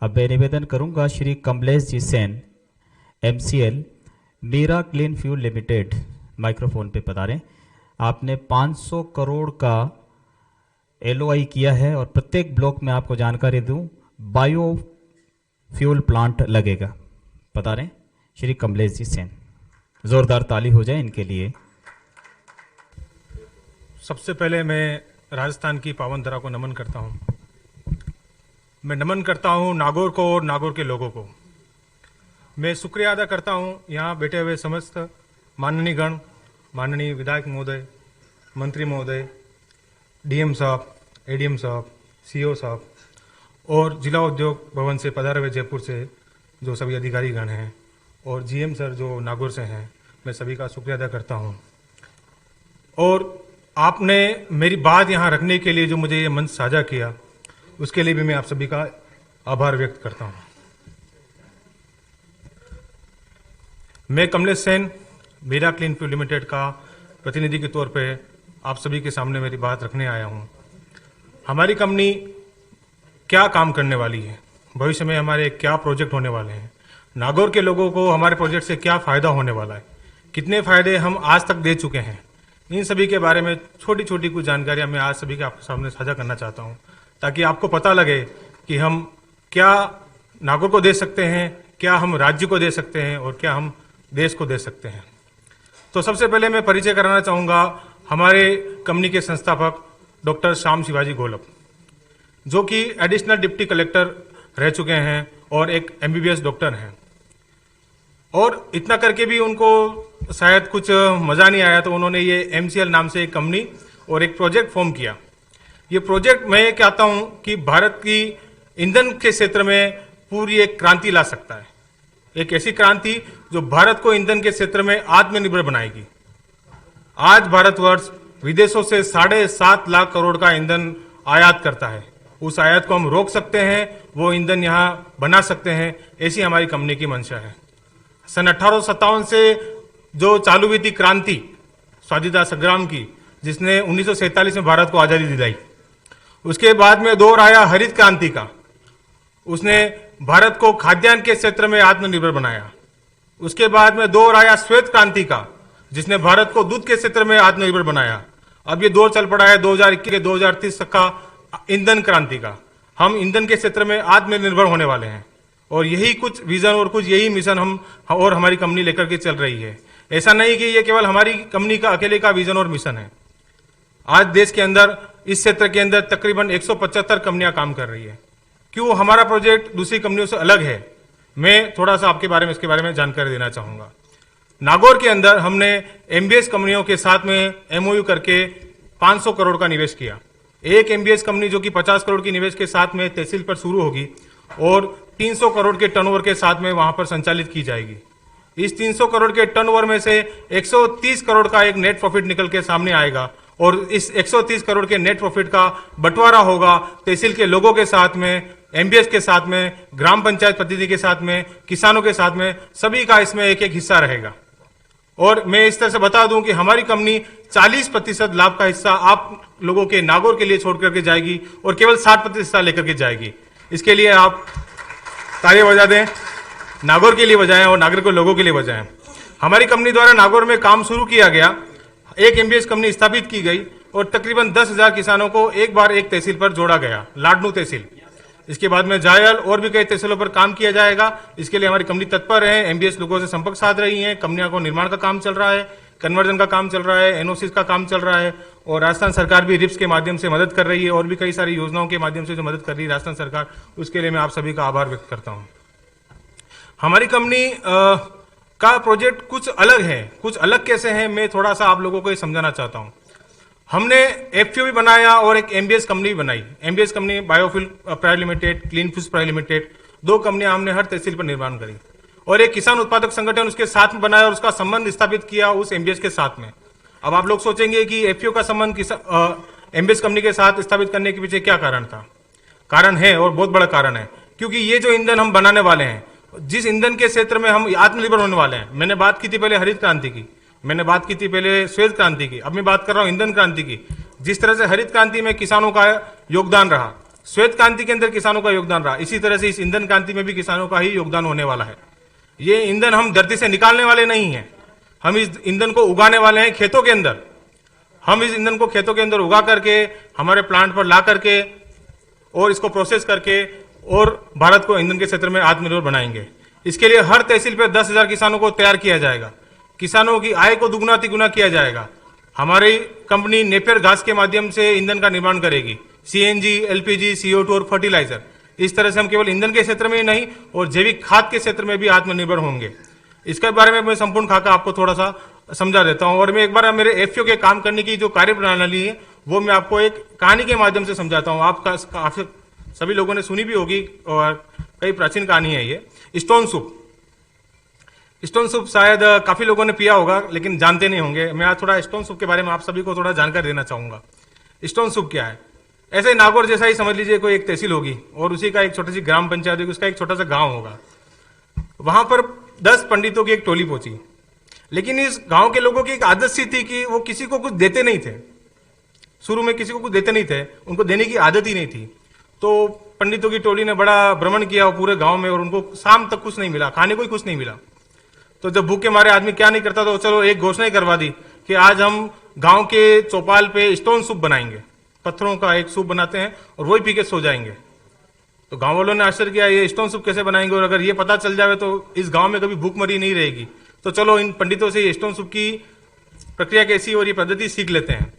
अब मैं निवेदन करूंगा Shri Kamlesh ji Sen, MCL Meera clean fuel limited, microphone पे पधारें। आपने 500 करोड़ का LOI किया है और प्रत्येक ब्लॉक में आपको जानकारी दूं, बायो फ्यूल प्लांट लगेगा। पधारें श्री कमलेश जी सेन। जोरदार ताली हो जाए इनके लिए। सबसे पहले मैं राजस्थान की पावन धरा को नमन करता हूँ। मैं नमन करता हूँ नागौर को और नागौर के लोगों को। मैं शुक्रिया अदा करता हूँ यहाँ बैठे हुए समस्त माननीय गण, माननीय विधायक महोदय, मंत्री महोदय, DM साहब, ADM साहब, CO साहब और जिला उद्योग भवन से पधारे हुए जयपुर से जो सभी अधिकारी गण हैं और GM सर जो नागौर से हैं, मैं सभी का शुक्रिया अदा करता हूँ। और आपने मेरी बात यहाँ रखने के लिए जो मुझे ये मंच साझा किया, उसके लिए भी मैं आप सभी का आभार व्यक्त करता हूँ। मैं Kamlesh Sen, Meera clean fuel limited का प्रतिनिधि के तौर पे आप सभी के सामने मेरी बात रखने आया हूँ। हमारी कंपनी क्या काम करने वाली है, भविष्य में हमारे क्या प्रोजेक्ट होने वाले हैं, नागौर के लोगों को हमारे प्रोजेक्ट से क्या फ़ायदा होने वाला है, कितने फ़ायदे हम आज तक दे चुके हैं, इन सभी के बारे में छोटी छोटी कुछ जानकारियाँ मैं आज सभी के आपके सामने साझा करना चाहता हूँ, ताकि आपको पता लगे कि हम क्या नागौर को दे सकते हैं, क्या हम राज्य को दे सकते हैं और क्या हम देश को दे सकते हैं। तो सबसे पहले मैं परिचय कराना चाहूँगा हमारे कंपनी के संस्थापक डॉक्टर श्याम शिवाजी गोलब, जो कि एडिशनल डिप्टी कलेक्टर रह चुके हैं और एक MBBS डॉक्टर हैं। और इतना करके भी उनको शायद कुछ मज़ा नहीं आया, तो उन्होंने ये MCL नाम से एक कंपनी और एक प्रोजेक्ट फॉर्म किया। ये प्रोजेक्ट मैं ये कहता हूँ कि भारत की ईंधन के क्षेत्र में पूरी एक क्रांति ला सकता है, एक ऐसी क्रांति जो भारत को ईंधन के क्षेत्र में आत्मनिर्भर बनाएगी। आज भारतवर्ष विदेशों से 7.5 लाख करोड़ का ईंधन आयात करता है। उस आयात को हम रोक सकते हैं, वो ईंधन यहाँ बना सकते हैं, ऐसी हमारी कंपनी की मंशा है। सन 1857 से जो चालू हुई थी क्रांति स्वाधीनता संग्राम की, जिसने 1947 में भारत को आज़ादी दिलाई, उसके बाद में दौर आया हरित क्रांति का। उसने भारत को खाद्यान्न के क्षेत्र में आत्मनिर्भर बनाया। उसके बाद में दौर आया श्वेत क्रांति का, जिसने भारत को दूध के क्षेत्र में आत्मनिर्भर बनाया। अब ये दौर चल पड़ा है 2021 के 2030 तक का ईंधन क्रांति का। हम ईंधन के क्षेत्र में आत्मनिर्भर होने वाले हैं और यही कुछ विजन और कुछ यही मिशन हम और हमारी कंपनी लेकर के चल रही है। ऐसा नहीं कि ये केवल हमारी कंपनी का अकेले का विजन और मिशन है। आज देश के अंदर इस क्षेत्र के अंदर तकरीबन 175 कंपनियां काम कर रही है। क्यों हमारा प्रोजेक्ट दूसरी कंपनियों से अलग है, मैं थोड़ा सा आपके बारे में इसके बारे में जानकारी देना चाहूँगा। नागौर के अंदर हमने MBS कंपनियों के साथ में MOU करके 500 करोड़ का निवेश किया। एक MBS कंपनी जो कि 50 करोड़ की निवेश के साथ में तहसील पर शुरू होगी और 300 करोड़ के टर्नओवर के साथ में वहां पर संचालित की जाएगी। इस 300 करोड़ के टर्नओवर में से 130 करोड़ का एक नेट प्रॉफिट निकल के सामने आएगा और इस 130 करोड़ के नेट प्रॉफिट का बंटवारा होगा तहसील के लोगों के साथ में, MBS के साथ में, ग्राम पंचायत प्रतिनिधि के साथ में, किसानों के साथ में, सभी का इसमें एक एक हिस्सा रहेगा। और मैं इस तरह से बता दूं कि हमारी कंपनी 40% लाभ का हिस्सा आप लोगों के नागौर के लिए छोड़ करके जाएगी और केवल 60% हिस्सा लेकर के जाएगी। इसके लिए आप तालियां बजा दें, नागौर के लिए बजाएं और नागरिक लोगों के लिए बजाएं। हमारी कंपनी द्वारा नागौर में काम शुरू किया गया, एक MBS कंपनी स्थापित की गई और तकरीबन 10,000 किसानों को एक बार एक तहसील पर जोड़ा गया, लाडनू तहसील। इसके बाद में जायल और भी कई तहसीलों पर काम किया जाएगा। इसके लिए हमारी कंपनी तत्पर है, MBS लोगों से संपर्क साध रही है, कंपनियों को निर्माण का काम चल रहा है, कन्वर्जन का काम चल रहा है, NOCs का काम चल रहा है और राजस्थान सरकार भी RIPS के माध्यम से मदद कर रही है और भी कई सारी योजनाओं के माध्यम से जो मदद कर रही है राजस्थान सरकार, उसके लिए मैं आप सभी का आभार व्यक्त करता हूँ। हमारी कंपनी का प्रोजेक्ट कुछ अलग है। कुछ अलग कैसे है, मैं थोड़ा सा आप लोगों को ये समझाना चाहता हूँ। हमने FPO भी बनाया और एक MBS कंपनी भी बनाई। MBS company biofuel private limited, clean fuels private limited, 2 कंपनियां हमने हर तहसील पर निर्माण करी और एक किसान उत्पादक संगठन उसके साथ में बनाया और उसका संबंध स्थापित किया उस MBS के साथ में। अब आप लोग सोचेंगे कि FPO का संबंध MBS कंपनी के साथ स्थापित करने के पीछे क्या कारण था। कारण है और बहुत बड़ा कारण है, क्योंकि ये जो ईंधन हम बनाने वाले हैं, जिस ईंधन के क्षेत्र में हम आत्मनिर्भर होने वाले हैं, मैंने बात की थी पहले हरित क्रांति की, मैंने बात की थी पहले श्वेत क्रांति की, अब मैं बात कर रहा हूं ईंधन क्रांति की। जिस तरह से हरित क्रांति में किसानों का योगदान रहा, श्वेत क्रांति के अंदर किसानों का योगदान रहा, इसी तरह से इस ईंधन क्रांति में भी किसानों का ही योगदान होने वाला है। ये ईंधन हम धरती से निकालने वाले नहीं हैं, हम इस ईंधन को उगाने वाले हैं खेतों के अंदर। हम इस ईंधन को खेतों के अंदर उगा करके हमारे प्लांट पर ला करके और इसको प्रोसेस करके और भारत को ईंधन के क्षेत्र में आत्मनिर्भर बनाएंगे। इसके लिए हर तहसील पे 10,000 किसानों को तैयार किया जाएगा, किसानों की आय को दुगुना तिगुना किया जाएगा। हमारी कंपनी नेपियर घास के माध्यम से ईंधन का निर्माण करेगी, सीएनजी, एलपीजी, CO2 और फर्टिलाइजर। इस तरह से हम केवल ईंधन के क्षेत्र में ही नहीं और जैविक खाद के क्षेत्र में भी आत्मनिर्भर होंगे। इसके बारे में मैं संपूर्ण खाका आपको थोड़ा सा समझा देता हूं और मैं एक बार मेरे एफपीओ के काम करने की जो कार्य प्रणाली है वो मैं आपको एक कहानी के माध्यम से समझाता हूं। आपका सभी लोगों ने सुनी भी होगी और कई प्राचीन कहानी है ये। स्टोन सूप, स्टोन सूप शायद काफी लोगों ने पिया होगा लेकिन जानते नहीं होंगे। मैं आज थोड़ा स्टोन सूप के बारे में आप सभी को थोड़ा जानकारी देना चाहूंगा। स्टोन सूप क्या है? ऐसे ही नागौर जैसा ही समझ लीजिए कोई एक तहसील होगी और उसी का एक छोटी सी ग्राम पंचायत होगी, उसका एक छोटा सा गांव होगा। वहां पर 10 पंडितों की एक टोली पहुंची, लेकिन इस गांव के लोगों की एक आदत सी थी कि वो किसी को कुछ देते नहीं थे। शुरू में किसी को कुछ देते नहीं थे, उनको देने की आदत ही नहीं थी। तो पंडितों की टोली ने बड़ा भ्रमण किया पूरे गांव में और उनको शाम तक कुछ नहीं मिला, खाने को ही कुछ नहीं मिला। तो जब भूखे मारे आदमी क्या नहीं करता, तो चलो एक घोषणा ही करवा दी कि आज हम गांव के चौपाल पे स्टोन सूप बनाएंगे, पत्थरों का एक सूप बनाते हैं और वही पी के सो जाएंगे। तो गांव वालों ने आश्चर्य किया, ये स्टोन सूप कैसे बनाएंगे और अगर ये पता चल जाए तो इस गांव में कभी भूखमरी नहीं रहेगी। तो चलो इन पंडितों से स्टोन सूप की प्रक्रिया कैसी और ये पद्धति सीख लेते हैं।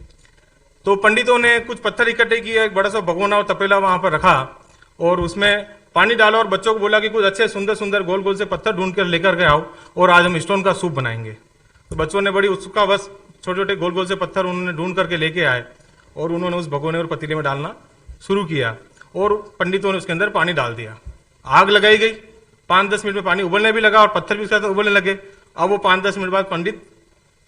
तो पंडितों ने कुछ पत्थर इकट्ठे किए, एक बड़ा सा भगोना और तपेला वहां पर रखा और उसमें पानी डाला और बच्चों को बोला कि कुछ अच्छे सुंदर सुंदर गोल गोल से पत्थर ढूंढ कर लेकर के आओ और आज हम स्टोन का सूप बनाएंगे। तो बच्चों ने बड़ी उत्सुकता बस छोटे छोटे गोल गोल से पत्थर उन्होंने ढूंढ करके लेके आए और उन्होंने उस भगोने और पतीले में डालना शुरू किया और पंडितों ने उसके अंदर पानी डाल दिया। आग लगाई गई, 5-10 मिनट में पानी उबलने भी लगा और पत्थर भी उसके साथ उबलने लगे। अब वो 5-10 मिनट बाद पंडित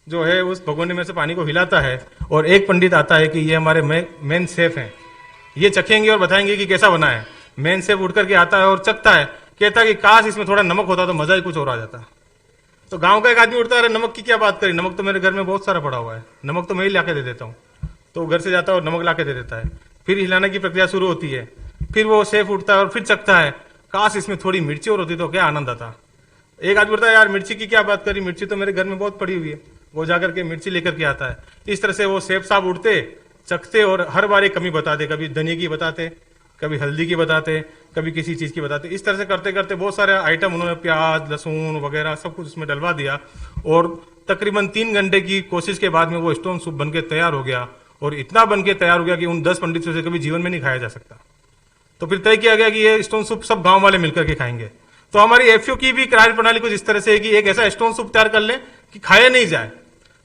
जो है उस भगोने में से पानी को हिलाता है और एक पंडित आता है कि ये हमारे मेन शेफ हैं, ये चखेंगे और बताएंगे कि कैसा बना है। मेन शेफ उठ करके आता है और चखता है, कहता है कि काश इसमें थोड़ा नमक होता तो मजा ही कुछ और आ जाता। तो गांव का एक आदमी उठता है, अरे नमक की क्या बात करी, नमक तो मेरे घर में बहुत सारा पड़ा हुआ है, नमक तो मैं ही ला के दे देता हूँ। तो घर से जाता है और नमक ला के दे देता है। फिर हिलाने की प्रक्रिया शुरू होती है, फिर वो शेफ उठता है और फिर चखता है, काश इसमें थोड़ी मिर्ची और होती तो क्या आनंद आता। एक आदमी बोलता है, यार मिर्ची की क्या बात करी, मिर्ची तो मेरे घर में बहुत पड़ी हुई है। वो जाकर के मिर्ची लेकर के आता है। इस तरह से वो शेफ साहब उठते, चखते और हर बार एक कमी बताते, कभी धनिया की बताते, कभी हल्दी की बताते, कभी किसी चीज की बताते। इस तरह से करते करते बहुत सारे आइटम उन्होंने प्याज, लहसुन वगैरह सब कुछ उसमें डलवा दिया और तकरीबन 3 घंटे की कोशिश के बाद में वो स्टोन सूप बनके तैयार हो गया और इतना बनके तैयार हो गया कि उन 10 पंडितों से कभी जीवन में नहीं खाया जा सकता। तो फिर तय किया गया कि ये स्टोन सूप सब गांव वाले मिलकर के खाएंगे। तो हमारी एफपीओ की भी कार्य प्रणाली कुछ इस तरह से है कि एक ऐसा स्टोन सूप तैयार कर लें कि खाया नहीं जाए,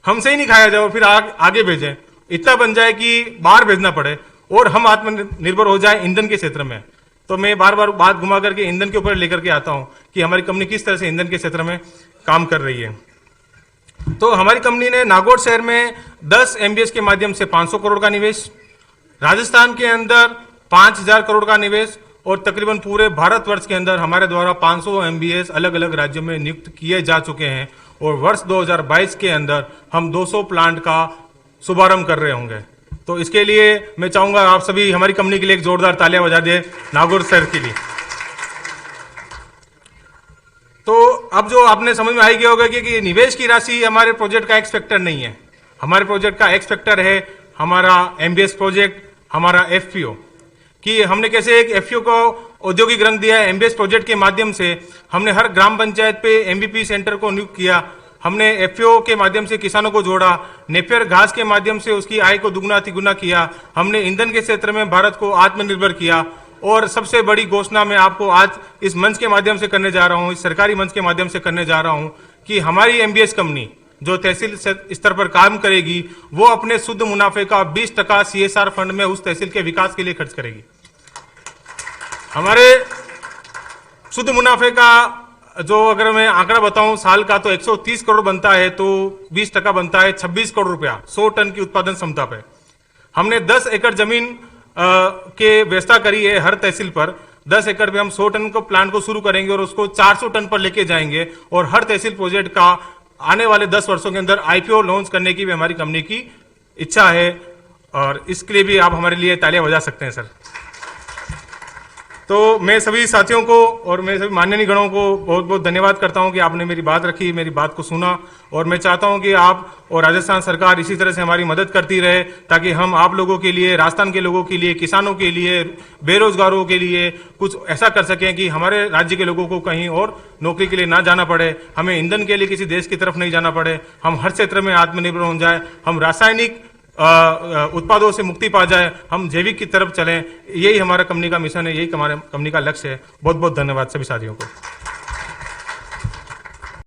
हमसे ही नहीं खाया जाए, फिर आगे भेजें, इतना बन जाए कि बाहर भेजना पड़े और हम आत्मनिर्भर हो जाए ईंधन के क्षेत्र में। तो मैं बार बार बात घुमा करके ईंधन के ऊपर लेकर के आता हूं कि हमारी कंपनी किस तरह से ईंधन के क्षेत्र में काम कर रही है। तो हमारी कंपनी ने नागौर शहर में 10 MBS के माध्यम से 500 करोड़ का निवेश, राजस्थान के अंदर 5000 करोड़ का निवेश और तकरीबन पूरे भारतवर्ष के अंदर हमारे द्वारा 500 MBS अलग अलग राज्यों में नियुक्त किए जा चुके हैं और वर्ष 2022 के अंदर हम 200 प्लांट का शुभारंभ कर रहे होंगे। तो इसके लिए मैं चाहूंगा आप सभी हमारी कंपनी के लिए एक जोरदार तालियां बजा दें नागौर शहर के लिए। तो अब जो आपने समझ में आ गया होगा कि निवेश की राशि हमारे प्रोजेक्ट का एक्स फैक्टर नहीं है। हमारे प्रोजेक्ट का एक्स फैक्टर है हमारा MBS प्रोजेक्ट, हमारा FPO, कि हमने कैसे एक FPO को औद्योगिक रंग दिया है। MBS प्रोजेक्ट के माध्यम से हमने हर ग्राम पंचायत पे MVP सेंटर को नियुक्त किया, हमने FPO के माध्यम से किसानों को जोड़ा, नेपियर घास के माध्यम से उसकी आय को दुगुना तिगुना किया, हमने ईंधन के क्षेत्र में भारत को आत्मनिर्भर किया और सबसे बड़ी घोषणा मैं आपको आज इस मंच के माध्यम से करने जा रहा हूं, इस सरकारी मंच के माध्यम से करने जा रहा हूं कि हमारी MBS कंपनी जो तहसील स्तर पर काम करेगी वो अपने शुद्ध मुनाफे का 20% CSR फंड में उस तहसील के विकास के लिए खर्च करेगी। हमारे शुद्ध मुनाफे का जो अगर मैं आंकड़ा बताऊं साल का तो 130 करोड़ बनता है, तो 20% बनता है 26 करोड़ रुपया 100 टन की उत्पादन क्षमता पे। हमने 10 एकड़ जमीन के व्यवस्था करी है हर तहसील पर। 10 एकड़ पे हम 100 टन को प्लांट को शुरू करेंगे और उसको 400 टन पर लेके जाएंगे और हर तहसील प्रोजेक्ट का आने वाले 10 वर्षों के अंदर IPO लॉन्च करने की भी हमारी कंपनी की इच्छा है और इसके लिए भी आप हमारे लिए तालियां बजा सकते हैं सर। तो मैं सभी साथियों को और मैं सभी माननीय गणों को बहुत बहुत धन्यवाद करता हूं कि आपने मेरी बात रखी, मेरी बात को सुना, और मैं चाहता हूं कि आप और राजस्थान सरकार इसी तरह से हमारी मदद करती रहे, ताकि हम आप लोगों के लिए, राजस्थान के लोगों के लिए, किसानों के लिए, बेरोजगारों के लिए कुछ ऐसा कर सकें कि हमारे राज्य के लोगों को कहीं और नौकरी के लिए ना जाना पड़े, हमें ईंधन के लिए किसी देश की तरफ नहीं जाना पड़े, हम हर क्षेत्र में आत्मनिर्भर हो जाए, हम रासायनिक उत्पादों से मुक्ति पा जाए, हम जैविक की तरफ चलें। यही हमारा कंपनी का मिशन है, यही हमारे कंपनी का लक्ष्य है। बहुत बहुत धन्यवाद सभी साथियों को।